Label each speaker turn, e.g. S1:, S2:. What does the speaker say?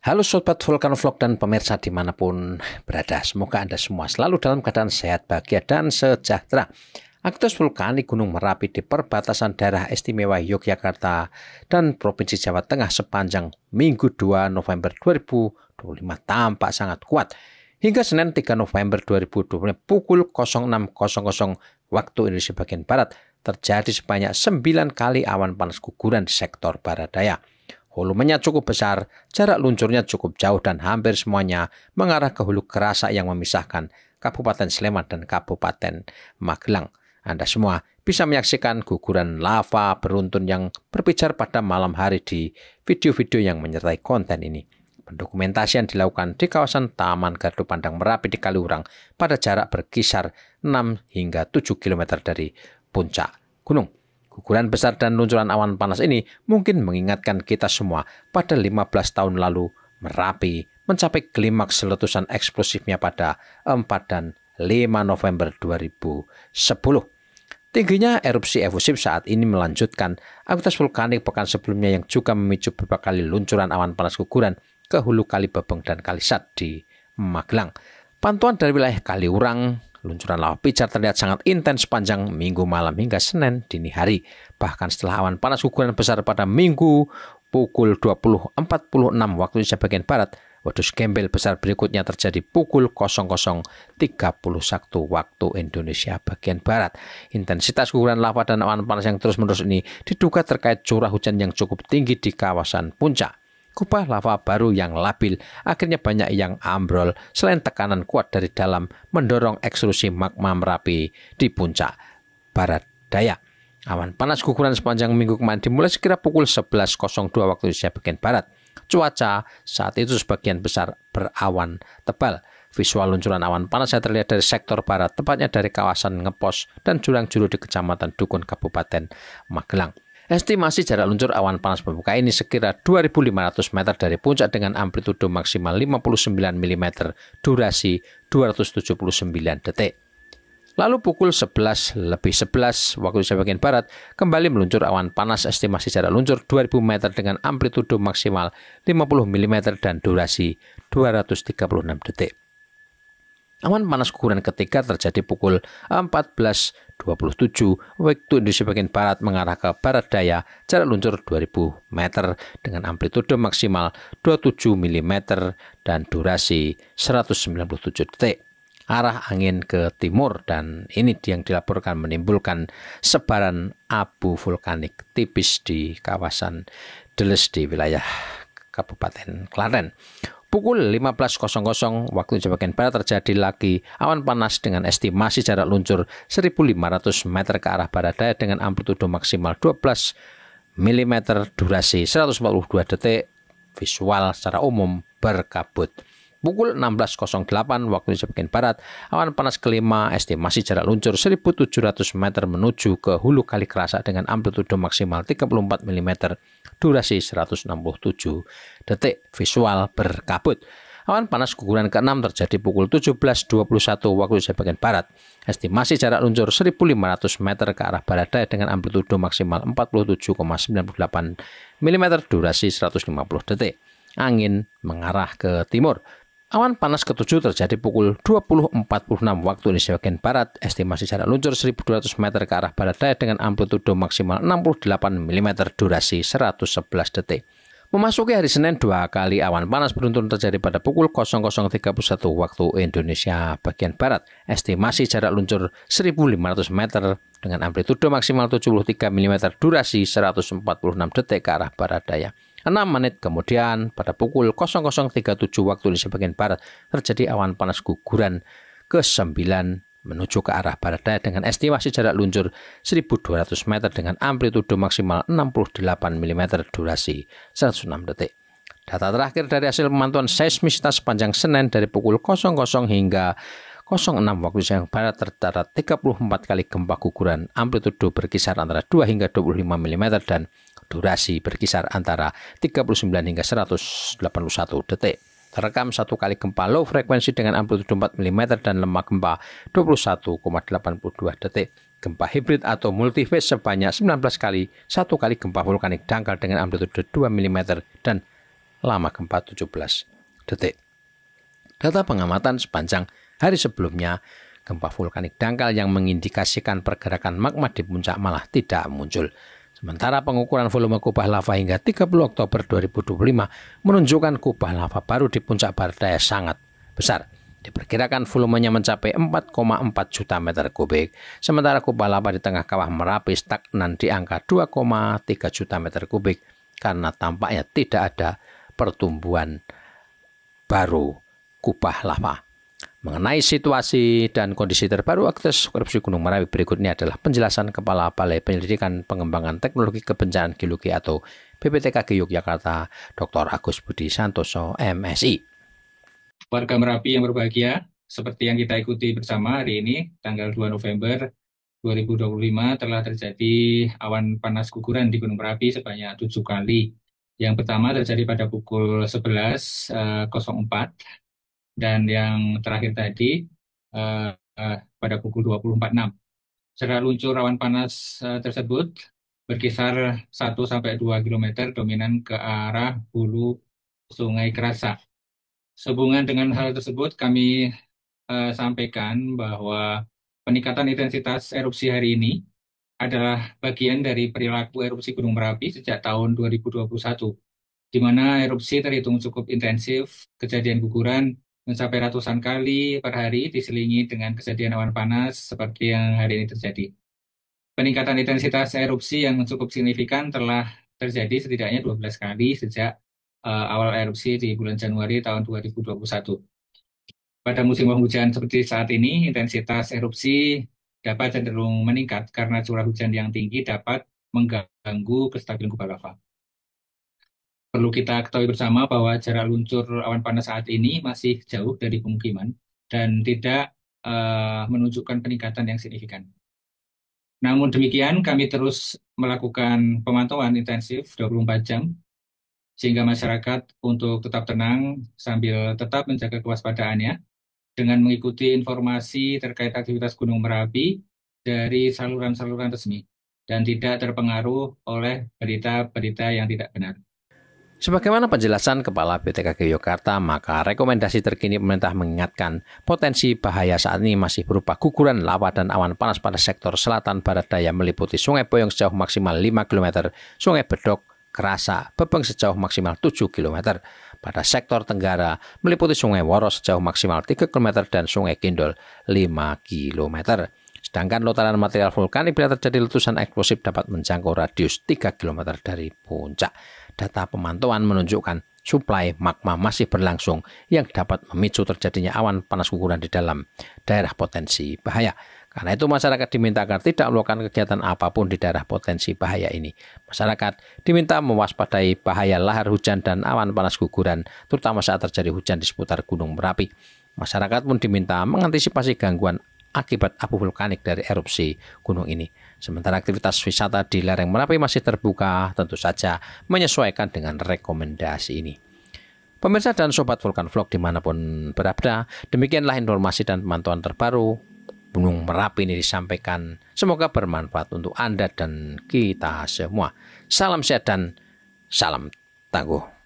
S1: Halo Sobat Vulkanvlog dan pemirsa dimanapun berada, semoga Anda semua selalu dalam keadaan sehat, bahagia, dan sejahtera. Aktivitas vulkanik Gunung Merapi di perbatasan daerah istimewa Yogyakarta dan Provinsi Jawa Tengah sepanjang Minggu 2 November 2025 tampak sangat kuat. Hingga Senin 3 November 2025 pukul 06.00 waktu Indonesia bagian Barat terjadi sebanyak 9 kali awan panas guguran di sektor barat daya. Volumenya cukup besar, jarak luncurnya cukup jauh dan hampir semuanya mengarah ke hulu Kerasak yang memisahkan Kabupaten Sleman dan Kabupaten Magelang. Anda semua bisa menyaksikan guguran lava beruntun yang berpijar pada malam hari di video-video yang menyertai konten ini. Pendokumentasian dilakukan di kawasan Taman Gardu Pandang Merapi di Kaliurang pada jarak berkisar 6 hingga 7 km dari puncak gunung. Guguran besar dan luncuran awan panas ini mungkin mengingatkan kita semua pada 15 tahun lalu Merapi mencapai klimaks letusan eksplosifnya pada 4 dan 5 November 2010. Tingginya erupsi efusif saat ini melanjutkan aktivitas vulkanik pekan sebelumnya yang juga memicu beberapa kali luncuran awan panas guguran ke hulu Kali Bebeng dan Kalisat di Magelang. Pantauan dari wilayah Kaliurang, luncuran lava pijar terlihat sangat intens sepanjang Minggu malam hingga Senin dini hari. Bahkan setelah awan panas guguran besar pada Minggu pukul 20.46 waktu Indonesia bagian Barat, wedus gembel besar berikutnya terjadi pukul 00.31 waktu Indonesia bagian Barat. Intensitas guguran lava dan awan panas yang terus-menerus ini diduga terkait curah hujan yang cukup tinggi di kawasan puncak. Kubah lava baru yang labil, akhirnya banyak yang ambrol selain tekanan kuat dari dalam mendorong ekstrusi magma Merapi di puncak barat daya. Awan panas guguran sepanjang minggu kemarin dimulai sekira pukul 11.02 waktu Indonesia bagian Barat. Cuaca saat itu sebagian besar berawan tebal. Visual luncuran awan panas yang terlihat dari sektor barat, tepatnya dari kawasan Ngepos dan Jurang-Juru di Kecamatan Dukun, Kabupaten Magelang. Estimasi jarak luncur awan panas pembuka ini sekira 2.500 meter dari puncak dengan amplitudo maksimal 59 mm, durasi 279 detik. Lalu pukul 11.11 waktu Indonesia bagian Barat, kembali meluncur awan panas estimasi jarak luncur 2.000 meter dengan amplitudo maksimal 50 mm dan durasi 236 detik. Awan panas guguran ketiga terjadi pukul 14.27 waktu Indonesia bagian Barat mengarah ke barat daya, jarak luncur 2000 meter dengan amplitudo maksimal 27 mm dan durasi 197 detik. Arah angin ke timur dan ini yang dilaporkan menimbulkan sebaran abu vulkanik tipis di kawasan Deles di wilayah Kabupaten Klaten. Pukul 15.00 waktu Indonesia bagian Barat terjadi lagi awan panas dengan estimasi jarak luncur 1.500 meter ke arah barat daya dengan amplitudo maksimal 12 mm, durasi 142 detik, visual secara umum berkabut. Pukul 16.08 waktu Indonesia bagian Barat, awan panas kelima estimasi jarak luncur 1.700 meter menuju ke hulu Kali Kerasak dengan amplitudo maksimal 34 mm, durasi 167 detik, visual berkabut. Awan panas guguran ke-6 terjadi pukul 17.21 waktu Indonesia bagian Barat. Estimasi jarak luncur 1.500 meter ke arah barat daya dengan amplitudo maksimal 47,98 mm, durasi 150 detik. Angin mengarah ke timur. Awan panas ke-7 terjadi pukul 20.46 waktu Indonesia bagian Barat. Estimasi jarak luncur 1.200 meter ke arah barat daya dengan amplitudo maksimal 68 mm, durasi 111 detik. Memasuki hari Senin, 2 kali awan panas beruntun terjadi pada pukul 00.31 waktu Indonesia bagian Barat. Estimasi jarak luncur 1.500 meter dengan amplitudo maksimal 73 mm, durasi 146 detik ke arah barat daya. 6 menit kemudian pada pukul 00.37 waktu Indonesia bagian Barat terjadi awan panas guguran ke-9 menuju ke arah barat daya dengan estimasi jarak luncur 1.200 meter dengan amplitudo maksimal 68 mm, durasi 106 detik. Data terakhir dari hasil pemantauan seismisitas sepanjang Senin dari pukul 00 hingga 06 waktu Indonesia Barat tercatat 34 kali gempa guguran, amplitudo berkisar antara 2 hingga 25 mm dan durasi berkisar antara 39 hingga 181 detik. Terekam 1 kali gempa low frekuensi dengan amplitudo 4 mm dan lemah gempa 21,82 detik. Gempa hibrid atau multifase sebanyak 19 kali, 1 kali gempa vulkanik dangkal dengan amplitudo 2 mm dan lama gempa 17 detik. Data pengamatan sepanjang hari sebelumnya, gempa vulkanik dangkal yang mengindikasikan pergerakan magma di puncak malah tidak muncul. Sementara pengukuran volume kubah lava hingga 30 Oktober 2025 menunjukkan kubah lava baru di puncak Barat Daya sangat besar. Diperkirakan volumenya mencapai 4,4 juta meter kubik, sementara kubah lava di tengah kawah Merapi stagnan di angka 2,3 juta meter kubik karena tampaknya tidak ada pertumbuhan baru kubah lava. Mengenai situasi dan kondisi terbaru aktivitas erupsi Gunung Merapi, berikut ini adalah penjelasan Kepala Balai Penyelidikan Pengembangan Teknologi Kebencanaan Geologi atau BPTKG Yogyakarta, Dr. Agus Budi Santoso, MSI.
S2: Warga Merapi yang berbahagia, seperti yang kita ikuti bersama hari ini, tanggal 2 November 2025 telah terjadi awan panas guguran di Gunung Merapi sebanyak 7 kali. Yang pertama terjadi pada pukul 11.04 dan yang terakhir tadi pada pukul 20.46. Secara luncur awan panas tersebut berkisar 1-2 km dominan ke arah hulu Sungai Kerasak. Sehubungan dengan hal tersebut, kami sampaikan bahwa peningkatan intensitas erupsi hari ini adalah bagian dari perilaku erupsi Gunung Merapi sejak tahun 2021, di mana erupsi terhitung cukup intensif, kejadian guguran mencapai ratusan kali per hari diselingi dengan kejadian awan panas seperti yang hari ini terjadi. Peningkatan intensitas erupsi yang cukup signifikan telah terjadi setidaknya 12 kali sejak awal erupsi di bulan Januari tahun 2021. Pada musim penghujan seperti saat ini, intensitas erupsi dapat cenderung meningkat karena curah hujan yang tinggi dapat mengganggu kestabilan kubah lava. Perlu kita ketahui bersama bahwa jarak luncur awan panas saat ini masih jauh dari pemukiman dan tidak menunjukkan peningkatan yang signifikan. Namun demikian, kami terus melakukan pemantauan intensif 24 jam, sehingga masyarakat untuk tetap tenang sambil tetap menjaga kewaspadaannya dengan mengikuti informasi terkait aktivitas Gunung Merapi dari saluran-saluran resmi dan tidak terpengaruh oleh berita-berita yang tidak benar.
S1: Sebagaimana penjelasan Kepala BPTKG Yogyakarta, maka rekomendasi terkini pemerintah mengingatkan potensi bahaya saat ini masih berupa guguran lava dan awan panas pada sektor selatan barat daya meliputi Sungai Boyong sejauh maksimal 5 km, Sungai Bedok, Kerasa, Bebeng sejauh maksimal 7 km. Pada sektor tenggara meliputi Sungai Woro sejauh maksimal 3 km dan Sungai Kindol 5 km. Sedangkan lontaran material vulkanik bila terjadi letusan eksplosif dapat menjangkau radius 3 km dari puncak. Data pemantauan menunjukkan suplai magma masih berlangsung yang dapat memicu terjadinya awan panas guguran di dalam daerah potensi bahaya. Karena itu masyarakat diminta agar tidak melakukan kegiatan apapun di daerah potensi bahaya ini. Masyarakat diminta mewaspadai bahaya lahar hujan dan awan panas guguran, terutama saat terjadi hujan di seputar Gunung Merapi. Masyarakat pun diminta mengantisipasi gangguan akibat abu vulkanik dari erupsi gunung ini. Sementara aktivitas wisata di lereng Merapi masih terbuka, tentu saja menyesuaikan dengan rekomendasi ini. Pemirsa dan Sobat Vulkan Vlog dimanapun berada, demikianlah informasi dan pemantauan terbaru Gunung Merapi ini disampaikan. Semoga bermanfaat untuk Anda dan kita semua. Salam sehat dan salam tangguh.